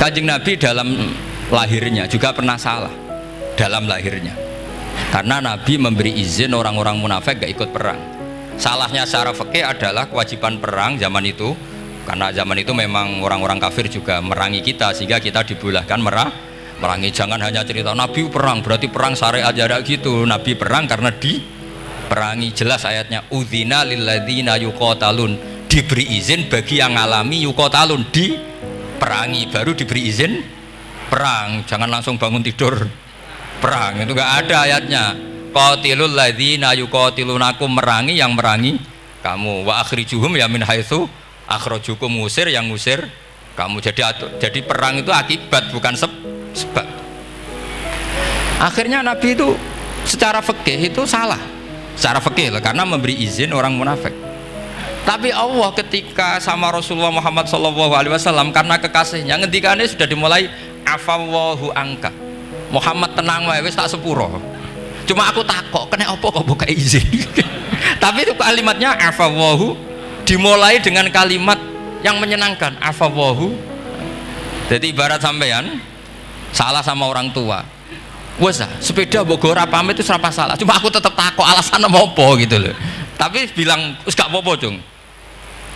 Kanjeng Nabi dalam lahirnya juga pernah salah dalam lahirnya, karena Nabi memberi izin orang-orang munafik gak ikut perang. Salahnya secara fikih adalah kewajiban perang zaman itu, karena zaman itu memang orang-orang kafir juga merangi kita, sehingga kita dibolehkan merangi. Jangan hanya cerita Nabi perang berarti perang syariat, ada gitu. Nabi perang karena diperangi. Jelas ayatnya, udzina lilladzina yuqatalun, diberi izin bagi yang ngalami yuqatalun, diperangi baru diberi izin perang. Jangan langsung bangun tidur perang, itu gak ada ayatnya. Qatilul ladzina yuqatilunakum, merangi yang merangi kamu. Wa akhrijuhum ya min haitsu akhrajukum, ngusir yang ngusir kamu. Jadi perang itu akibat bukan sebab. Akhirnya Nabi itu secara fikih itu salah, secara fikih karena memberi izin orang munafik. Tapi Allah ketika sama Rasulullah Muhammad SAW, karena kekasihnya, ngendikannya sudah dimulai, afawwahu angka, Muhammad tenang wae wis tak sepuro. Cuma aku takok kena apa kok buka izin. Tapi itu kalimatnya afawwahu dimulai dengan kalimat yang menyenangkan, afawwahu. Jadi ibarat sampean salah sama orang tua, wes sepeda mbok ora pamit itu serapa salah, cuma aku tetap takok alasan apa gitu loh. Tapi bilang wis gak apa-apa cung,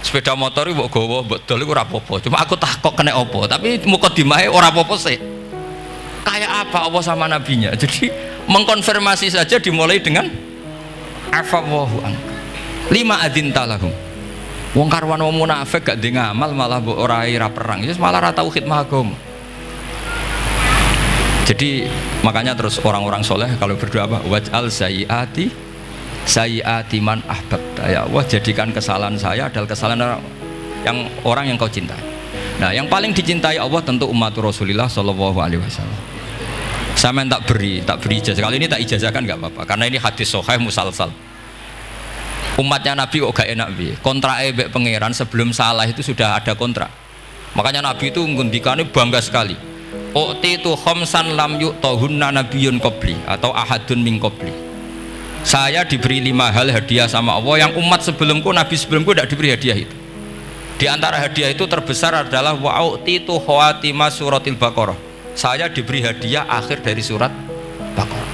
sepeda motor mbok gowo mbok dol iku ora apa-apa, cuma aku takok kena apa. Tapi mukadimahe ora apa-apa sih. Kayak apa Allah sama nabinya. Jadi mengkonfirmasi saja dimulai dengan afawwahu angka lima adzinta lahum. Wong karwan wong munafik gak ndek ngamal malah mbok ora perang, ya malah ora tau khidmah agama. Jadi makanya terus orang-orang soleh kalau berdoa apa? Waj'al sayyiati man ahbabta, ya Allah jadikan kesalahan saya adalah kesalahan orang yang kau cintai. Nah yang paling dicintai Allah tentu umat Rasulullah Shallallahu Alaihi Wasallam. Sama yang tak beri ijazah, kali ini tak ijazahkan nggak apa-apa karena ini hadis sahih musalsal. Umatnya Nabi kok gak enak bi, kontrak ebek pangeran sebelum salah itu sudah ada kontrak. Makanya Nabi itu ngundikannya bangga sekali. U'titu khamsan lam yu'tahunna nabiyyun qabli atau ahadun min qabli. Saya diberi 5 hal hadiah sama Allah yang umat sebelumku, Nabi sebelumku tidak diberi hadiah itu. Di antara hadiah itu terbesar adalah wa'u'titu khawatima suratil Baqarah. Saya diberi hadiah akhir dari surat Baqarah.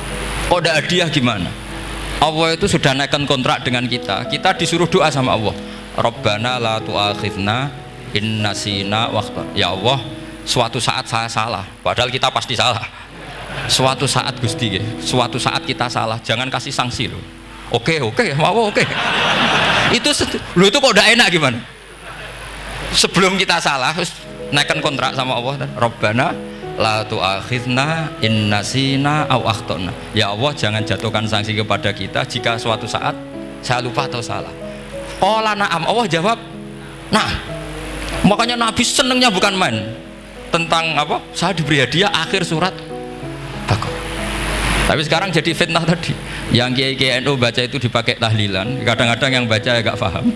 Kok ada hadiah gimana? Allah itu sudah naikkan kontrak dengan kita. Kita disuruh doa sama Allah. Rabbana la tu'akhidna in nasina waqta. Ya Allah, suatu saat saya salah, padahal kita pasti salah. Suatu saat Gusti, suatu saat kita salah, jangan kasih sanksi loh. Oke, mau oke. Itu kok udah enak gimana? Sebelum kita salah, naikkan kontrak sama Allah. Rabbana la tu'akhidna in nasina aw akhtana. Ya Allah, jangan jatuhkan sanksi kepada kita jika suatu saat saya lupa atau salah. Qala na'am, Allah jawab nah. Makanya Nabi senengnya bukan main tentang apa? Saya diberi hadiah akhir surat Baqarah. Tapi sekarang jadi fitnah tadi. Yang kiai NU baca itu dipakai tahlilan, kadang-kadang yang baca agak paham,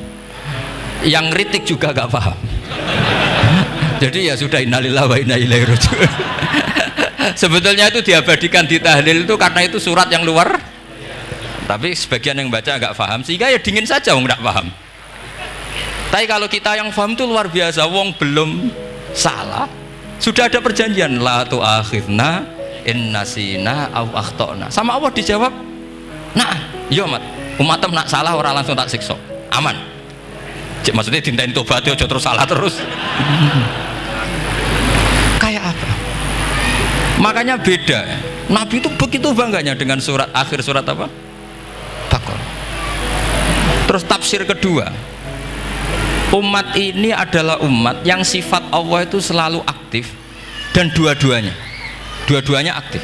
yang kritik juga gak paham. Jadi ya sudah, innalillahi wa inna ilaihi raji'un. Sebetulnya itu diabadikan di tahlil itu karena itu surat yang luar. Tapi sebagian yang baca agak paham, sehingga ya dingin saja wong enggak paham. Tapi kalau kita yang paham itu luar biasa. Wong belum salah sudah ada perjanjian la tu'akhidna in nasina aw akhtana. Sama Allah dijawab, nah, iya umatem nak salah orang langsung tak siksa. Aman. Maksudnya dintain tobat aja terus salah terus. Kayak apa? Makanya beda. Nabi itu begitu bangganya dengan surat akhir surat apa? Baqarah. Terus tafsir kedua, umat ini adalah umat yang sifat Allah itu selalu aktif dan dua-duanya aktif.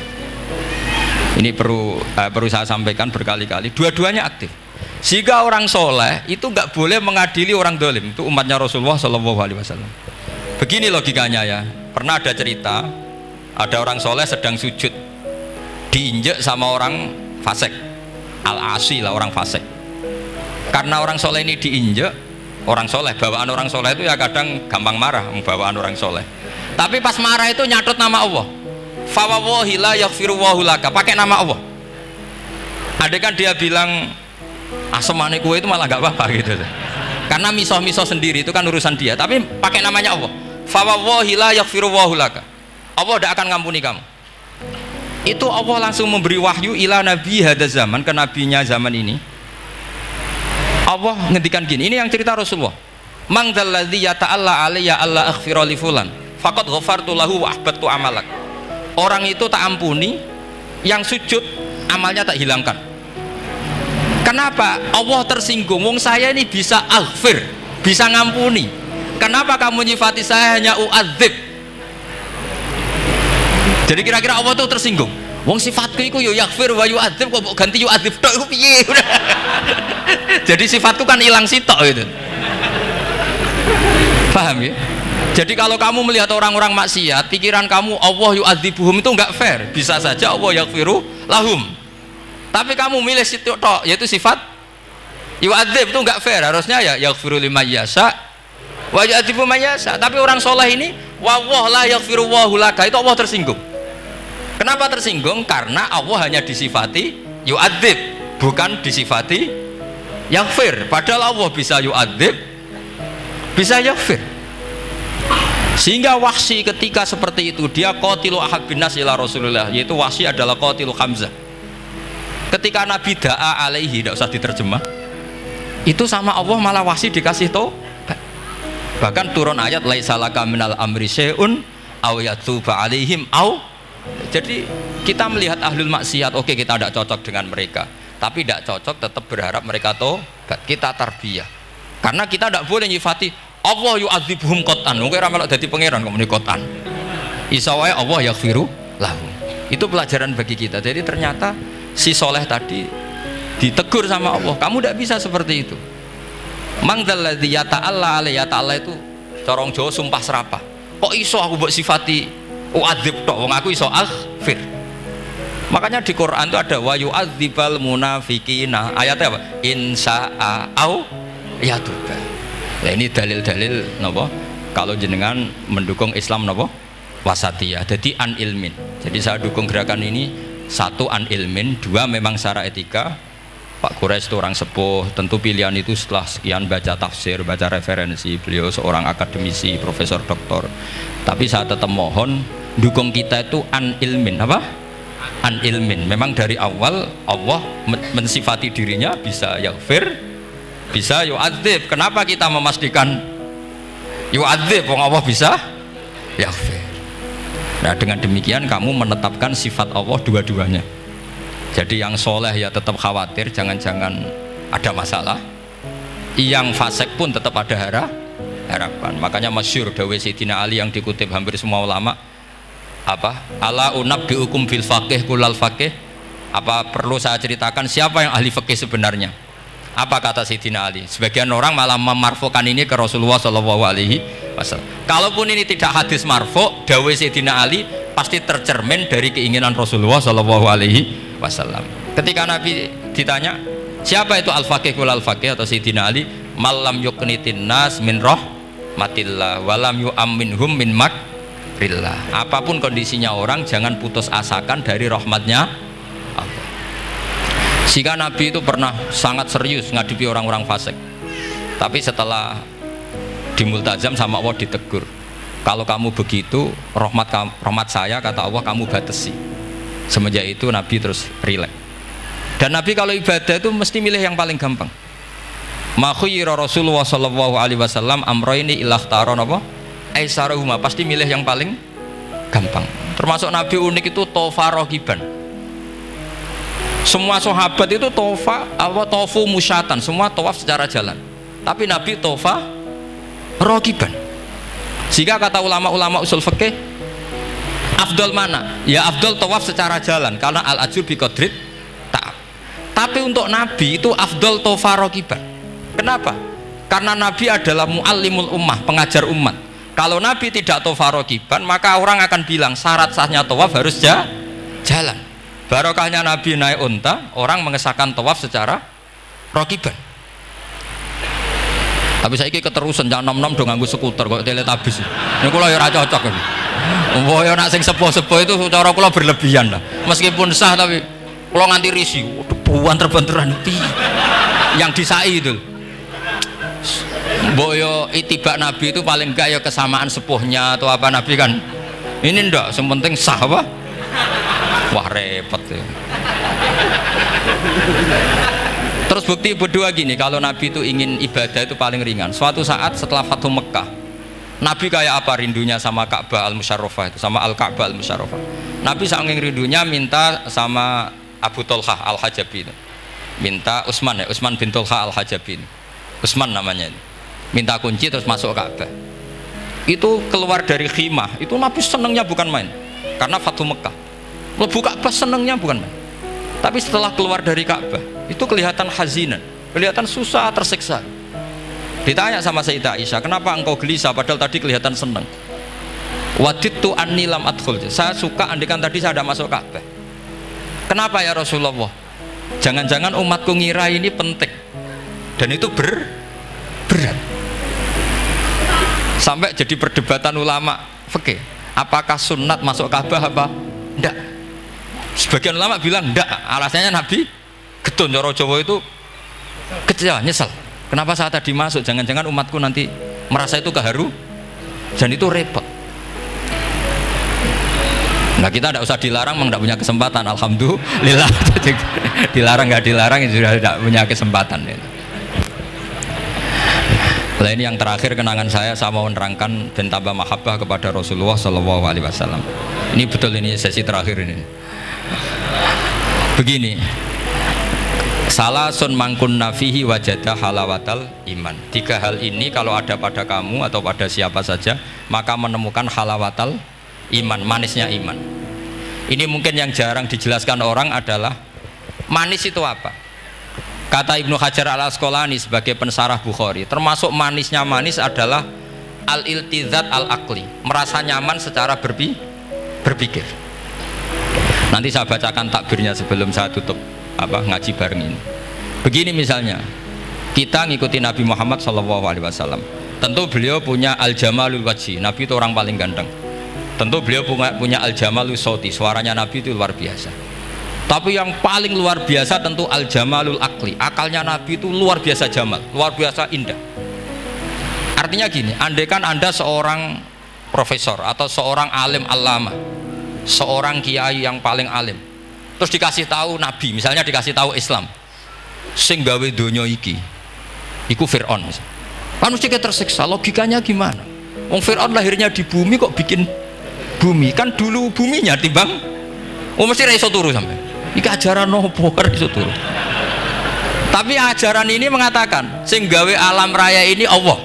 Ini perlu saya sampaikan berkali-kali, dua-duanya aktif. Jika orang soleh itu nggak boleh mengadili orang dolim. Itu umatnya Rasulullah Shallallahu Alaihi Wasallam. Begini logikanya ya. Pernah ada cerita, ada orang soleh sedang sujud, diinjek sama orang fasik, al-asi lah, orang fasik. Karena orang soleh ini diinjek, orang soleh, bawaan orang soleh itu ya kadang gampang marah, bawaan orang soleh. Tapi pas marah itu nyatut nama Allah. Fawawahi la yaghfirullahu laka, pakai nama Allah. Ada kan dia bilang asemane kue itu malah gak apa-apa gitu. Karena miso-miso sendiri itu kan urusan dia, tapi pakai namanya Allah. fa wallahi la yaghfiru Allahu laka. Allah tidak akan ngampuni kamu. Itu Allah langsung memberi wahyu ila nabi hada zaman, ke nabinya zaman ini. Allah ngendikan gini, ini yang cerita Rasulullah. Man dzalladzi yata'alla alayya alla aghfira li fulan faqad ghafartu lahu wa ahbattu amalak. Orang itu tak ampuni yang sujud amalnya tak hilangkan. Kenapa? Allah tersinggung, wong saya ini bisa aghfir, bisa ngampuni. Kenapa kamu nyifati saya hanya u'adzib? Jadi kira-kira Allah tuh tersinggung. Wong sifatku iku yo yaghfir wa yu'adzib, kok mbok ganti yu'adzib tok iku piye? Jadi sifatku kan hilang sitok gitu. Paham ya? Jadi kalau kamu melihat orang-orang maksiat, pikiran kamu Allah yu'adzibuhum itu enggak fair. Bisa saja Allah yaghfiru lahum. Tapi kamu milih sitok tok, yaitu sifat yu'adzib, itu enggak fair. Harusnya ya yaghfiru liman yasha wa yu'adzibu man yasha. Tapi orang soleh ini wallahu la yaghfiru Allahu laka, itu Allah tersinggung. Kenapa tersinggung? Karena Allah hanya disifati yu'adzib, bukan disifati yaghfir. Padahal Allah bisa yu'adzib, bisa yaghfir. Sehingga Wahsy ketika seperti itu, dia qatilu ahabbin nas ila Rasulullah, yaitu Wahsy adalah qatilu Hamzah. Ketika Nabi da'a alaihi, tidak usah diterjemah, itu sama Allah malah Wahsy dikasih tobat. Bahkan turun ayat laisa laka minal amri syai'un aw yatuba alaihim aw. Jadi kita melihat ahlul maksiat, oke, kita tidak cocok dengan mereka, tapi tidak cocok tetap berharap mereka tobat. Kita tarbiyah, karena kita tidak boleh nyifati Allah yu'adzibuhum qatan. Mungkin ramelok dadi pangeran kok muni qatan. Isa wae Allah yaghfiru lahum. Itu pelajaran bagi kita. Jadi ternyata si soleh tadi ditegur sama Allah, kamu tidak bisa seperti itu. Mang dzalladzi yata'alla alayya, ta'ala itu corong Jawa sumpah serapah. Kok iso aku mbok sifati u'adzib tok, wong aku iso aghfir. Makanya di Quran itu ada wa yu'adzibal munafiqina. Ayatnya apa? Insya'a au yatuba. Nah, ini dalil-dalil napa? Kalau jenengan mendukung Islam napa? Wasatiyah. Jadi an ilmin. Jadi saya dukung gerakan ini, satu an ilmin, dua memang secara etika. Pak Quraisy itu orang sepuh, tentu pilihan itu setelah sekian baca tafsir, baca referensi, beliau seorang akademisi, profesor doktor. Tapi saya tetap mohon dukung kita itu an ilmin, apa? An ilmin. Memang dari awal Allah mensifati dirinya bisa yaghfir, bisa yu'adzib. Kenapa kita memastikan yu'adzib? Wong Allah bisa yaghfir. Nah, dengan demikian kamu menetapkan sifat Allah dua-duanya. Jadi yang soleh ya tetap khawatir jangan-jangan ada masalah, yang fasik pun tetap ada harapan. Makanya masyhur dawuh Sayyidina Ali yang dikutip hampir semua ulama, apa? Ala unabbiukum bil faqih kulal faqih. Apa perlu saya ceritakan siapa yang ahli fikih sebenarnya? Apa kata Sayyidina Ali? Sebagian orang malah memarfukan ini ke Rasulullah SAW. Kalaupun ini tidak hadis marfu, dawuh Sayyidina Ali pasti tercermin dari keinginan Rasulullah SAW. Ketika Nabi ditanya siapa itu al-faqih kul al-faqih atau Sayyidina Ali, malam yuknitin nas min rahmatillah walam yu'amminhum min makrillah. Apapun kondisinya orang, jangan putus asakan dari rahmatnya Allah. Sehingga Nabi itu pernah sangat serius ngadepi orang-orang fasik, tapi setelah di multazam sama Allah ditegur, kalau kamu begitu rahmat saya kata Allah kamu batasi. Semenjak itu Nabi terus rileks. Dan Nabi kalau ibadah itu mesti milih yang paling gampang. Ma khayyara Rasulullah sallallahu alaihi wasallam amroini ilakhtara apa? Aisarahuma, pasti milih yang paling gampang. Termasuk Nabi unik itu tofa rogiban. Semua sahabat itu tofu musyatan, semua tawaf secara jalan. Tapi Nabi tofa rogiban. Sehingga kata ulama-ulama usul fikih, afdol mana? Ya afdol tawaf secara jalan karena al ajur bi qadrit ta'ab. Tapi untuk Nabi itu afdol tofa rogiban. Kenapa? Karena Nabi adalah muallimul ummah, pengajar umat. Kalau Nabi tidak tofa rogiban, maka orang akan bilang syarat sahnya tawaf harus jalan. Barokahnya Nabi naik unta, orang mengesahkan tawaf secara rogiban. Tapi saya ini keterusan jangan nom-nom dong nganggo skuter kok teletabis. Ini kula ya ora cocok ini. Mbok yo nak sing sepuh-sepuh itu cara kula berlebihan lah. Meskipun sah tapi kula nganti risih. Waduh, banter-banteran iki. Yang disai itu. Boyo itibak Nabi itu paling enggak ya kesamaan sepuhnya atau apa Nabi kan. Ini ndak, yang penting sah apa? Wah repot ya. Terus bukti berdua gini, kalau Nabi itu ingin ibadah itu paling ringan. Suatu saat setelah Fathu Mekah, Nabi kayak apa rindunya sama Ka'bah Al-Musyarrafah itu, sama Al-Ka'bah Al-Musyarrafah. Nabi saking rindunya minta sama Abu Tolhah Al-Hajabi itu. Minta Utsman ya, Utsman bin Tolhah Al-Hajabi. Utsman namanya itu. Minta kunci terus masuk Ka'bah. Itu keluar dari khimah, itu Nabi senengnya bukan main. Karena Fathu Mekah. Lebu Ka'bah senengnya bukan main. Tapi setelah keluar dari Ka'bah, itu kelihatan hazinan, kelihatan susah, tersiksa. Ditanya sama Sayyidah Aisyah, kenapa engkau gelisah padahal tadi kelihatan senang? Wadidtu anni lam adkhul. Saya suka andikan tadi saya ada masuk Ka'bah. Kenapa ya Rasulullah? Jangan-jangan umatku ngira ini penting. Dan itu berat. Sampai jadi perdebatan ulama fikih. Apakah sunat masuk Ka'bah apa? Enggak. Sebagian ulama bilang enggak, alasannya Nabi getun cara Jawa itu kecewa, nyesel. Kenapa saat tadi masuk? Jangan-jangan umatku nanti merasa itu keharu dan itu repot. Nah kita tidak usah dilarang, memang tidak punya kesempatan. Alhamdulillah. Dilarang nggak dilarang sudah tidak punya kesempatan. Nah ini yang terakhir kenangan saya mau menerangkan dan tambah mahabbah kepada Rasulullah SAW. Ini betul, ini sesi terakhir ini. Begini, salasun mangkun nafihi wajada halawatal iman. 3 hal ini kalau ada pada kamu atau pada siapa saja, maka menemukan halawatal iman, manisnya iman. Ini mungkin yang jarang dijelaskan orang adalah manis itu apa. Kata Ibnu Hajar Al-Asqalani sebagai pensarah Bukhari, termasuk manisnya manis adalah al-iltizat al-aqli, merasa nyaman secara berpikir. Nanti saya bacakan takbirnya sebelum saya tutup ngaji bareng ini. Begini misalnya, kita ngikuti Nabi Muhammad SAW. Tentu beliau punya al-jamalul wajhi, Nabi itu orang paling ganteng. Tentu beliau punya al-jamalul soti, suaranya Nabi itu luar biasa. Tapi yang paling luar biasa tentu al-jamalul akli, akalnya Nabi itu luar biasa jamal, luar biasa indah. Artinya gini, andaikan Anda seorang profesor atau seorang alim alama, seorang kiai yang paling alim, terus dikasih tahu Nabi, misalnya dikasih tahu Islam, sing gawe donya iki iku Fir'aun, kan mesti tersiksa. Logikanya gimana? Wong Fir'aun lahirnya di bumi kok bikin bumi, kan dulu buminya timbang. Mesti ra iso turu sampai iki ajaran nopo ra iso turu. Tapi ajaran ini mengatakan sing gawe alam raya ini Allah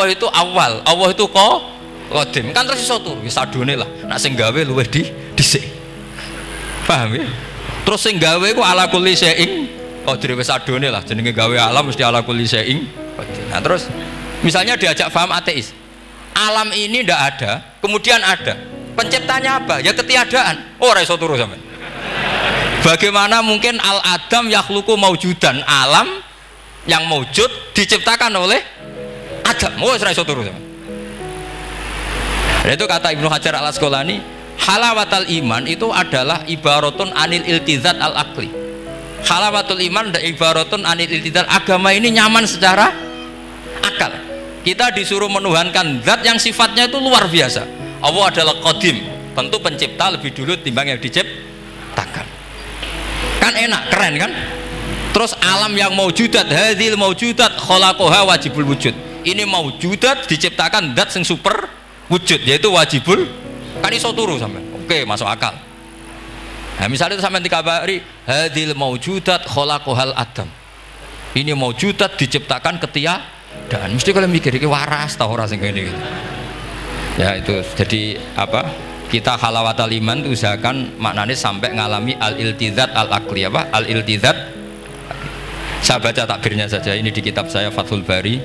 itu awal, Allah itu qadim, kan terus iso turu wis adone lah. Nak sing gawe luwih dhisik. Paham ya? Terus sing gawe ku ala kulli syai'in qadir, wis adone lah jenenge gawe alam mesti ala kulli syai'in qadir. Nah, terus misalnya diajak paham ateis. Alam ini ndak ada, kemudian ada. Penciptanya apa? Ya ketiadaan. Oh, ora iso turu sampean. Bagaimana mungkin al-adam yakhluqu maujudan, alam yang maujud diciptakan oleh Adam. Oh, ora iso turu sampean. Itu kata Ibnu Hajar Al-Asqalani, halawatul iman itu adalah ibaratun anil iltizat al-aqli. Halawatul iman dan ibaratun anil iltizat, agama ini nyaman secara akal. Kita disuruh menuhankan zat yang sifatnya itu luar biasa. Allah adalah qadim, tentu pencipta lebih dulu timbang yang diciptakan. Kan enak, keren kan? Terus alam yang maujudat, hadhil maujudat khalaqaha wajibul wujud. Ini maujudat diciptakan zat yang super wujud, yaitu wajibul, kan iso turu sampean. Oke, masuk akal. Nah, misalnya itu sampean dikabari hadhil maujudat khalaqahal adam. Ini maujudat diciptakan ketiadaan. Mesti kalian mikir iki waras ta ora sing ngene iki. Ya itu, jadi apa? Kita halawatul iman itu usahakan maknanya sampai ngalami al-iltizat al-aqli, apa? Al-iltizat. Saya baca takbirnya saja, ini di kitab saya Fathul Bari.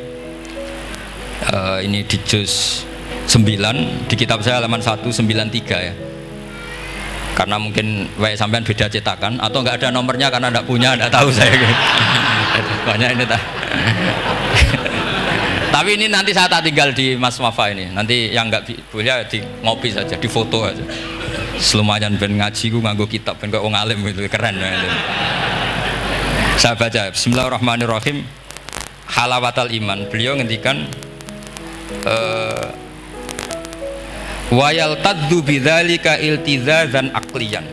Ini di juz 9, di kitab saya halaman 193 ya. Karena mungkin sampean beda cetakan atau enggak ada nomornya karena enggak punya, enggak tahu saya. Banyak ini Tapi ini nanti saya tak tinggal di Mas Wafa ini. Nanti yang enggak boleh di ngopi saja, di foto aja. Selumayan ben ngaji ku nganggo kitab ben kok wong alim itu keren ya. Saya baca Bismillahirrahmanirrahim. halawatal iman. Beliau ngendikan wayal taddu bidzalika iltizazan aqliyan.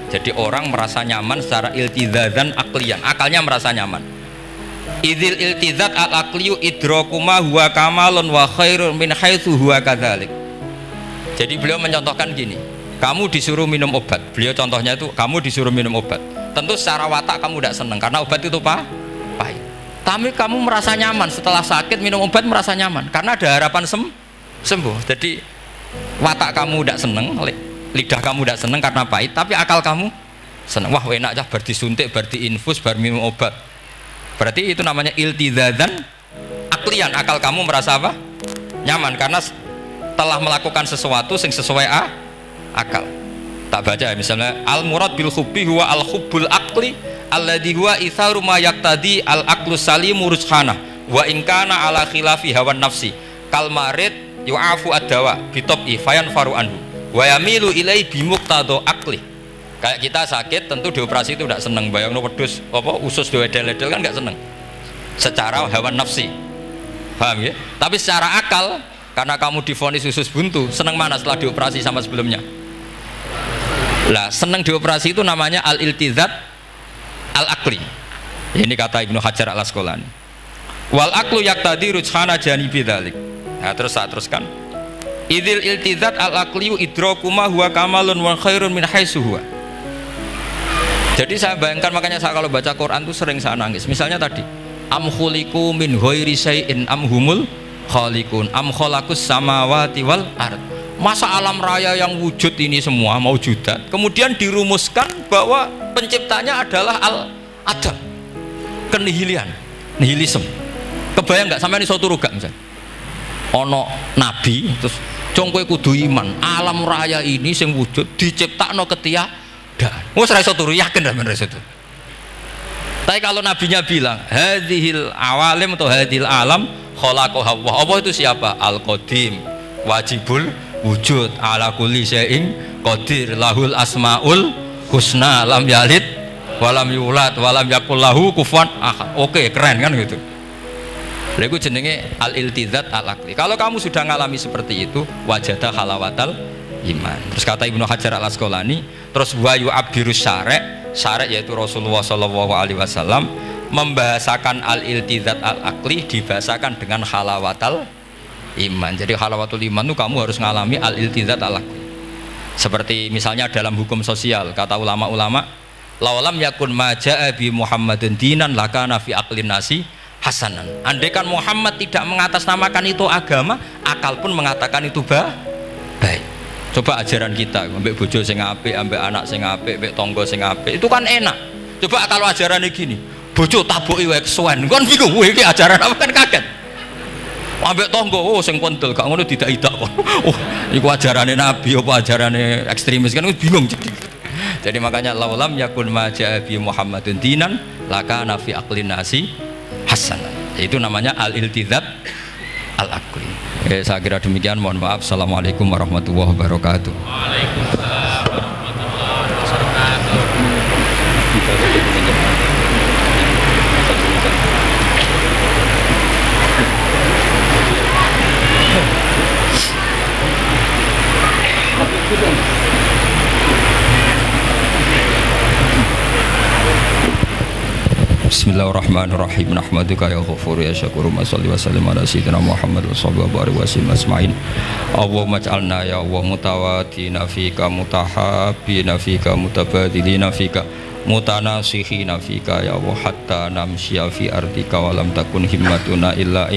Jadi orang merasa nyaman secara iltizazan aqliyan, akalnya merasa nyaman. Idzil iltizat al aqliyu idrakuma huwa kamalun wa khairun min haitsu huwa kadzalik. Jadi beliau mencontohkan gini, kamu disuruh minum obat. Beliau contohnya itu kamu disuruh minum obat. Tentu secara watak kamu tidak senang karena obat itu pahit. Tapi kamu merasa nyaman setelah sakit minum obat, merasa nyaman karena ada harapan sembuh. Jadi watak kamu tidak senang, lidah kamu tidak senang karena pahit, tapi akal kamu senang. Wah enak aja, bar disuntik, bar diinfus, bar minum obat. Berarti itu namanya iltizazan aklian. Akal kamu merasa apa? Nyaman karena telah melakukan sesuatu yang sesuai akal. Tak baca ya, misalnya al murad bil hubbi huwa al hubbul aqli alladhi huwa itharu ma yaqtadi al aqlu salimu rushana wa in kana ala khilafi hawan nafsi kal marid yu'afu ad-dawa bitabi fayan faru anhu wa yamilu ilai bimuqtado aqli. Kayak kita sakit tentu dioperasi itu tidak seneng, bayangno wedhus apa usus diwedel-wedel kan nggak seneng secara hawan nafsi, paham ya? Tapi secara akal karena kamu divonis usus buntu, seneng mana setelah dioperasi sama sebelumnya? Lah seneng dioperasi itu namanya al-iltizat al-aqli. Ini kata Ibnu Hajar al-Asqalani. Wal aqlu yaqtadi rujhana janibi dzalik. Nah, terus saya teruskan. Idzil iltizat al-aqliyu idrakuma huwa kamalun wa khairun min haitsu huwa. Jadi saya bayangkan, makanya saya kalau baca Quran itu sering saya nangis. Misalnya tadi, am khuliqu min ghairi syai'in am humul khaliqun am khalaqus samawati wal ard. Masa alam raya yang wujud ini semua mau wujudat, kemudian dirumuskan bahwa penciptanya adalah al-adam, kenihilian, nihilisme. Kebayang nggak sampai ini suatu ruga misalnya ono nabi terus congkoe kudu iman alam raya ini sing wujud diciptakno ketiadaan. Wes ra iso turu, yakin ra men ra iso turu. Tapi kalau nabinya bilang hadhil awalim atau hadhil alam khalaqaha Allah. Allah itu siapa? Al-Qadim, wajibul wujud, ala kulli syai'in qadir, lahul asmaul husna, lam yalid walam yulad walam yakul lahu kufuwan ahad. Oke, keren kan gitu. Lha iku jenenge al-iltizat al-aqli. Kalau kamu sudah ngalami seperti itu, wajada halawatal iman. Terus kata Ibnu Hajar al-Asqalani, terus wa yu'abbirus syari' yaitu Rasulullah sallallahu alaihi wasallam membahasakan al-iltizat al-aqli dibahasakan dengan halawatal iman. Jadi halawatul iman itu kamu harus ngalami al-iltizat al-aqli. Seperti misalnya dalam hukum sosial, kata ulama-ulama, laulam yakun ma ja'a bi Muhammadin dinan lakana fi aqlin nasi hasanan. Andai kan Muhammad tidak mengatasnamakan itu agama, akal pun mengatakan itu baik. Coba ajaran kita, ambek bojo sing apik, ambek anak sing apik, ambek tangga sing apik, itu kan enak. Coba kalau ajarannya gini, bojo taboki wae kesuwen, kan bingung, wah iki ajaran apa, kan kaget. Ambek tangga, oh sing pentel, gak ngono tidak kok. Oh, iku ajarane nabi apa ajarane ekstremis, kan bingung jadi. Jadi makanya laulam yakun ma ja'a bi Muhammadin dinan lakana fi aqlin nasi hasanan. Itu namanya al-iltizat al-aqli. Saya kira demikian, mohon maaf. Assalamualaikum warahmatullahi wabarakatuh. Waalaikumsalam warahmatullahi wabarakatuh. Bismillahirrahmanirrahim. Nahmaduka ya ghafur ya syakur. Shalli wa sallim ala sayyidina Muhammad wa sallallahu alaihi wasallam asma'in. Allahumma ij'alna ya Allah mutawatina fika, mutahabbina fika, mutabadilina fika, mutanasihina fika ya Allah, hatta namshiya fi ardika wa lam takun himmatuna illa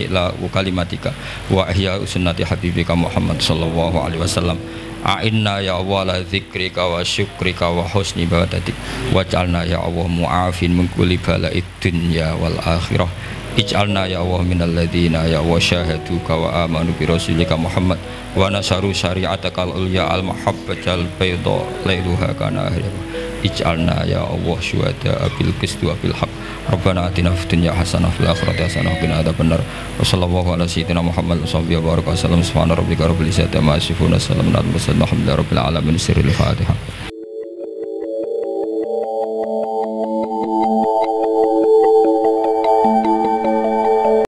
kalimatika wa ihya sunnati habibika Muhammad sallallahu alaihi wasallam. A'inna ya Allah la dzikrika wa syukrika wa husni ibadatik waj'alna ya Allah mu'afin min kulli bala'id dunya wal akhirah. Ij'alna ya Allah minal ladzina ya wa syahaduka wa amanu bi rasulika Muhammad wa nasaru syari'atakal ulya al mahabbatal bayda lailuha kana ahliha. Ij'alna ya Allah syuhada bil qisti wa bil haqq. Rabbana atina fid dunya hasanah fil akhirati hasanah wa qina adzabannar. Wa sallallahu ala sayyidina Muhammad wa sahbihi wa baraka wasallam. Subhana rabbika rabbil izzati amma yasifun wa salamun alal mursalin walhamdulillahi rabbil alamin. Sirrul Fatihah.